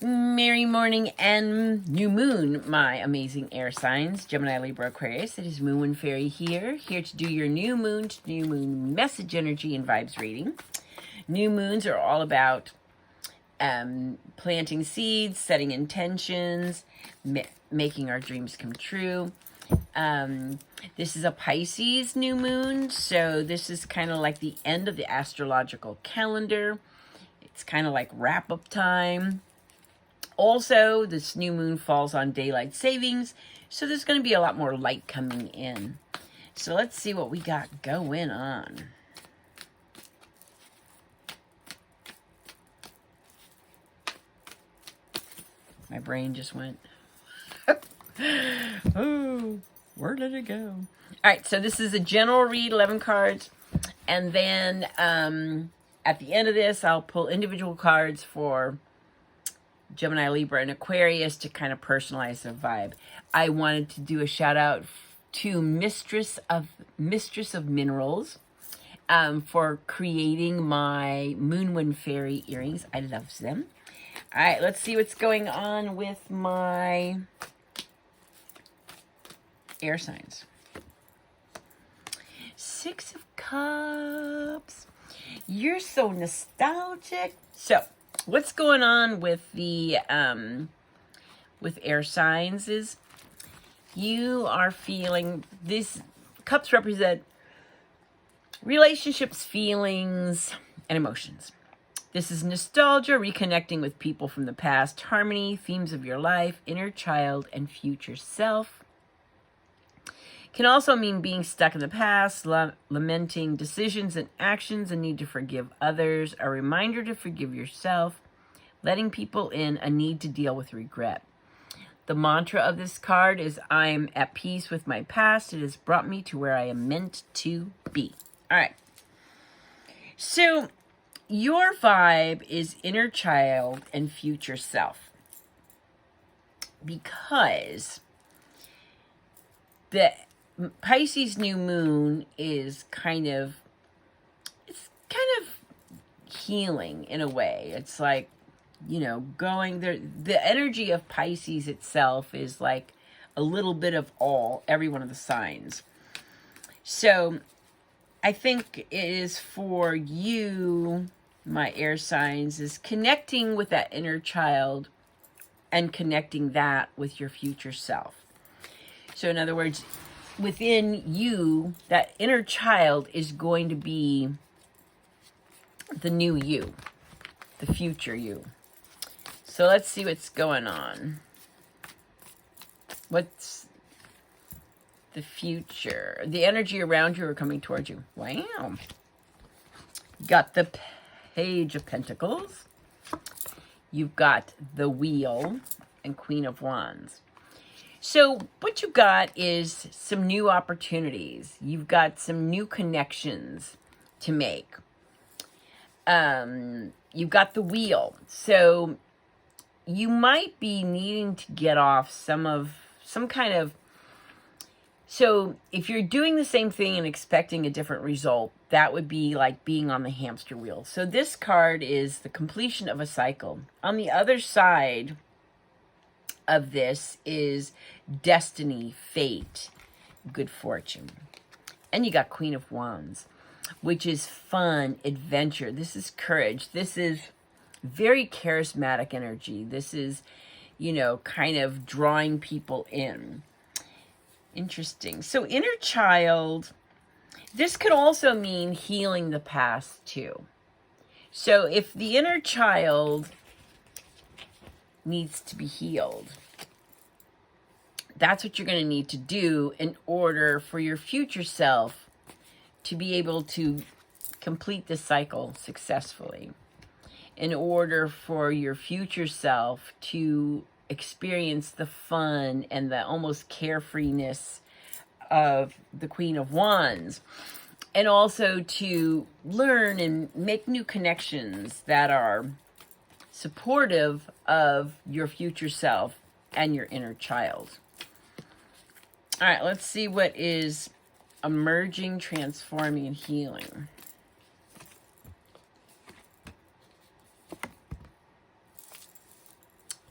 Merry morning and new moon, my amazing air signs, Gemini, Libra, Aquarius. It is Moonwind Fairy here to do your new moon message, energy, and vibes reading. New moons are all about planting seeds, setting intentions, making our dreams come true. This is a Pisces new moon, so this is kind of like the end of the astrological calendar. It's kind of like wrap-up time. Also, this new moon falls on daylight savings, so there's going to be a lot more light coming in. So let's see what we got going on. My brain just went, oh, where did it go? All right, so this is a general read, 11 cards. And then at the end of this, I'll pull individual cards for Gemini, Libra, and Aquarius to kind of personalize the vibe. I wanted to do a shout out to Mistress of Minerals for creating my Moonwind Fairy earrings. I love them. All right, let's see what's going on with my air signs. Six of Cups. You're so nostalgic. So, what's going on with the with air signs is you are feeling, these cups represent relationships, feelings, and emotions. This is nostalgia, reconnecting with people from the past, harmony, themes of your life, inner child, and future self. Can also mean being stuck in the past, lamenting decisions and actions, a need to forgive others, a reminder to forgive yourself, letting people in, a need to deal with regret. The mantra of this card is, I am at peace with my past. It has brought me to where I am meant to be. All right. So your vibe is inner child and future self, because the Pisces new moon is kind of healing in a way. It's like, you know, going there. The energy of Pisces itself is like a little bit of every one of the signs. So I think it is for you, my air signs, is connecting with that inner child and connecting that with your future self. So in other words, within you, that inner child is going to be the new you, the future you. So let's see what's going on. What's the future? The energy around you or coming towards you. Wow. Got the Page of Pentacles. You've got the Wheel and Queen of Wands. So what you got is some new opportunities. You've got some new connections to make. You've got the Wheel. So you might be needing to get off some kind of, so if you're doing the same thing and expecting a different result, that would be like being on the hamster wheel. So this card is the completion of a cycle. On the other side of this is destiny, fate, good fortune. And you got Queen of Wands, which is fun, adventure. This is courage. This is very charismatic energy. This is, you know, kind of drawing people in. Interesting. So inner child, this could also mean healing the past too. So if the inner child needs to be healed, that's what you're going to need to do in order for your future self to be able to complete this cycle successfully. In order for your future self to experience the fun and the almost carefreeness of the Queen of Wands. And also to learn and make new connections that are supportive of your future self and your inner child. All right, let's see what is emerging, transforming, and healing.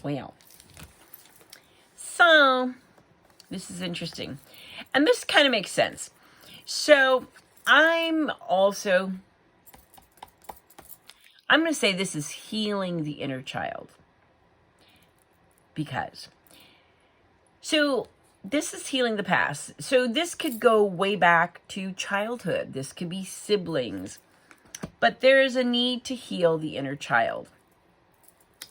Well, so this is interesting. And this kind of makes sense. So I'm going to say this is healing the inner child. Because, so this is healing the past. So this could go way back to childhood. This could be siblings. But there is a need to heal the inner child.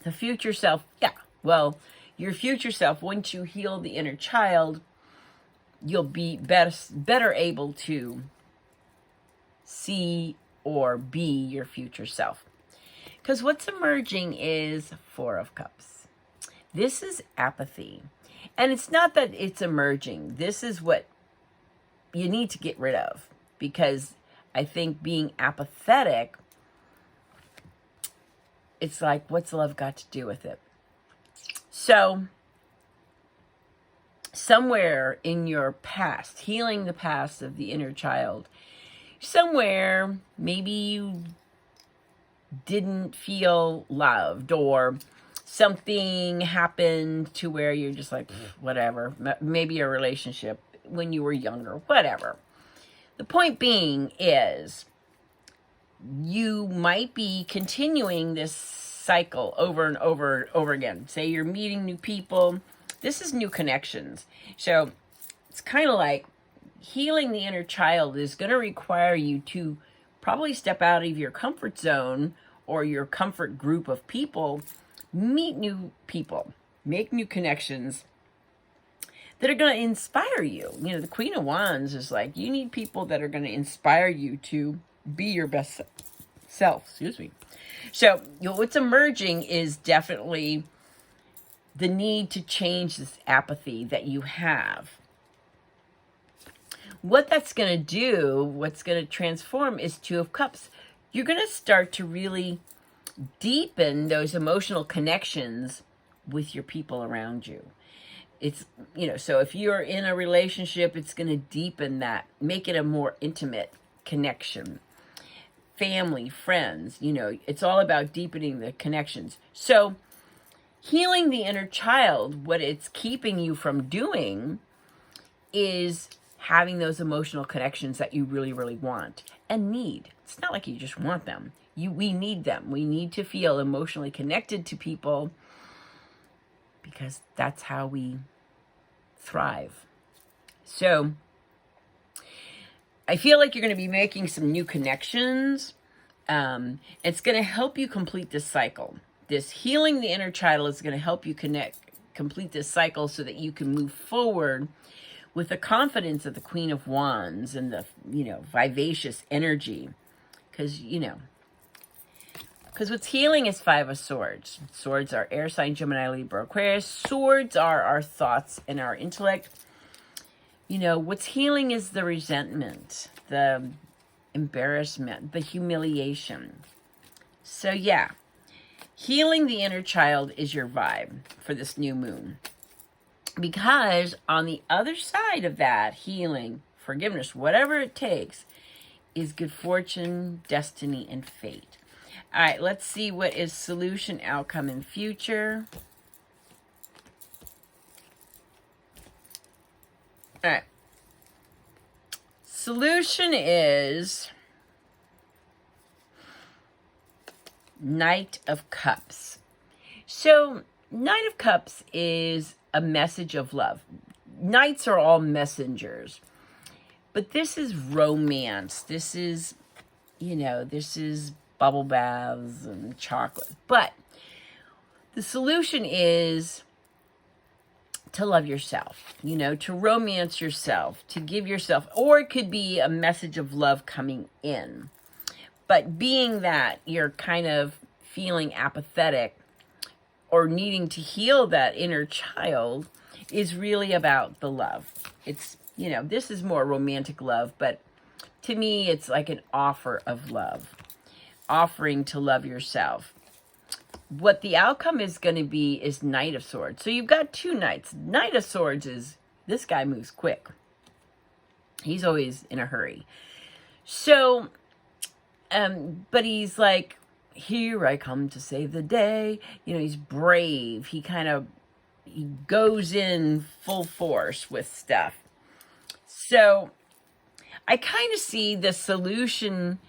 The future self, yeah. Well, your future self, once you heal the inner child, you'll be better able to see or be your future self. Because what's emerging is Four of Cups. This is apathy. And it's not that it's emerging. This is what you need to get rid of. Because I think being apathetic, it's like, what's love got to do with it? So, somewhere in your past, healing the past of the inner child, somewhere maybe you didn't feel loved, or something happened to where you're just like, whatever, maybe a relationship when you were younger, whatever. The point being is you might be continuing this cycle over and over and over again. Say you're meeting new people. This is new connections. So it's kind of like healing the inner child is going to require you to probably step out of your comfort zone or your comfort group of people, meet new people, make new connections that are going to inspire you. You know, the Queen of Wands is like, you need people that are going to inspire you to be your best self. Excuse me. So, you know, what's emerging is definitely the need to change this apathy that you have. What that's going to do, what's going to transform is Two of Cups. You're going to start to really deepen those emotional connections with your people around you. It's, you know, so if you're in a relationship, it's going to deepen that, make it a more intimate connection. Family, friends, you know, it's all about deepening the connections. So healing the inner child, what it's keeping you from doing is having those emotional connections that you really, really want and need. It's not like you just want them. We need them. We need to feel emotionally connected to people because that's how we thrive. So I feel like you're going to be making some new connections. It's going to help you complete this cycle. This healing the inner child is going to help you complete this cycle so that you can move forward with the confidence of the Queen of Wands and the, you know, vivacious energy. Because, you know, because what's healing is Five of Swords. Swords are air sign, Gemini, Libra, Aquarius. Swords are our thoughts and our intellect. You know, what's healing is the resentment, the embarrassment, the humiliation. So, yeah, healing the inner child is your vibe for this new moon. Because on the other side of that healing, forgiveness, whatever it takes, is good fortune, destiny, and fate. All right, let's see what is solution, outcome, and future. All right. Solution is Knight of Cups. So, Knight of Cups is a message of love. Knights are all messengers. But this is romance. This is, you know, this is bubble baths and chocolate. But the solution is to love yourself, you know, to romance yourself, to give yourself, or it could be a message of love coming in. But being that you're kind of feeling apathetic or needing to heal that inner child is really about the love. It's, you know, this is more romantic love, but to me, it's like an offer of love, offering to love yourself. What the outcome is going to be is Knight of Swords. So you've got two knights. Knight of Swords is, this guy moves quick. He's always in a hurry. So, but he's like, here I come to save the day. You know, he's brave. He goes in full force with stuff. So I kind of see the solution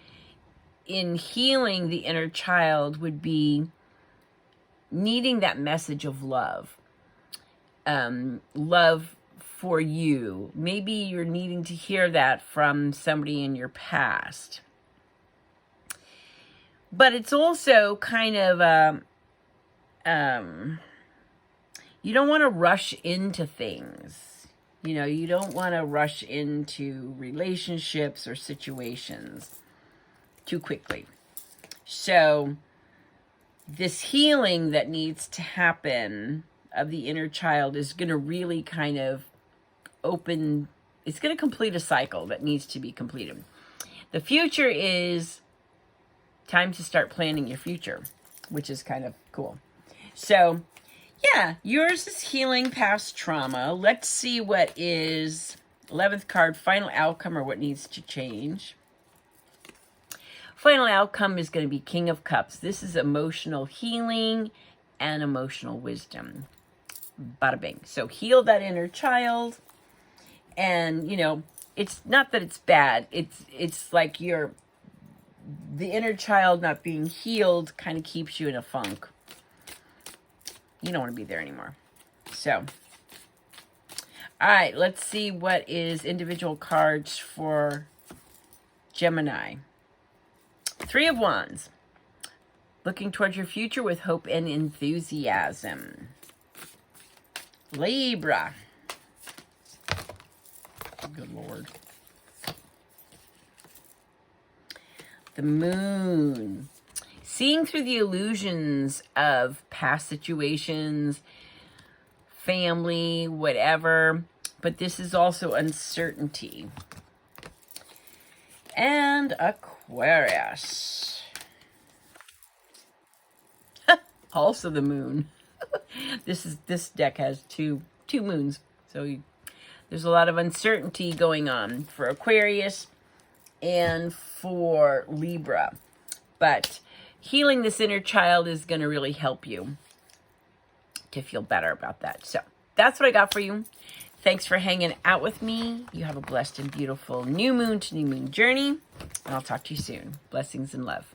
in healing the inner child would be needing that message of love. Love for you. Maybe you're needing to hear that from somebody in your past. But it's also kind of, you don't want to rush into things. You know, you don't want to rush into relationships or situations too quickly. So this healing that needs to happen of the inner child is going to really kind of open, it's going to complete a cycle that needs to be completed. The future is time to start planning your future, which is kind of cool. So yeah, yours is healing past trauma. Let's see what is 11th card, final outcome, or what needs to change. Final outcome is going to be King of Cups. This is emotional healing and emotional wisdom. Bada bing. So heal that inner child. And, you know, it's not that it's bad. It's like the inner child not being healed kind of keeps you in a funk. You don't want to be there anymore. So, all right, let's see what is individual cards for Gemini. 3 of Wands. Looking towards your future with hope and enthusiasm. Libra. Good Lord. The Moon. Seeing through the illusions of past situations, family, whatever. But this is also uncertainty. And Aquarius. Also the Moon. This deck has two moons. So there's a lot of uncertainty going on for Aquarius and for Libra. But healing this inner child is going to really help you to feel better about that. So that's what I got for you. Thanks for hanging out with me. You have a blessed and beautiful new moon to new moon journey. And I'll talk to you soon. Blessings and love.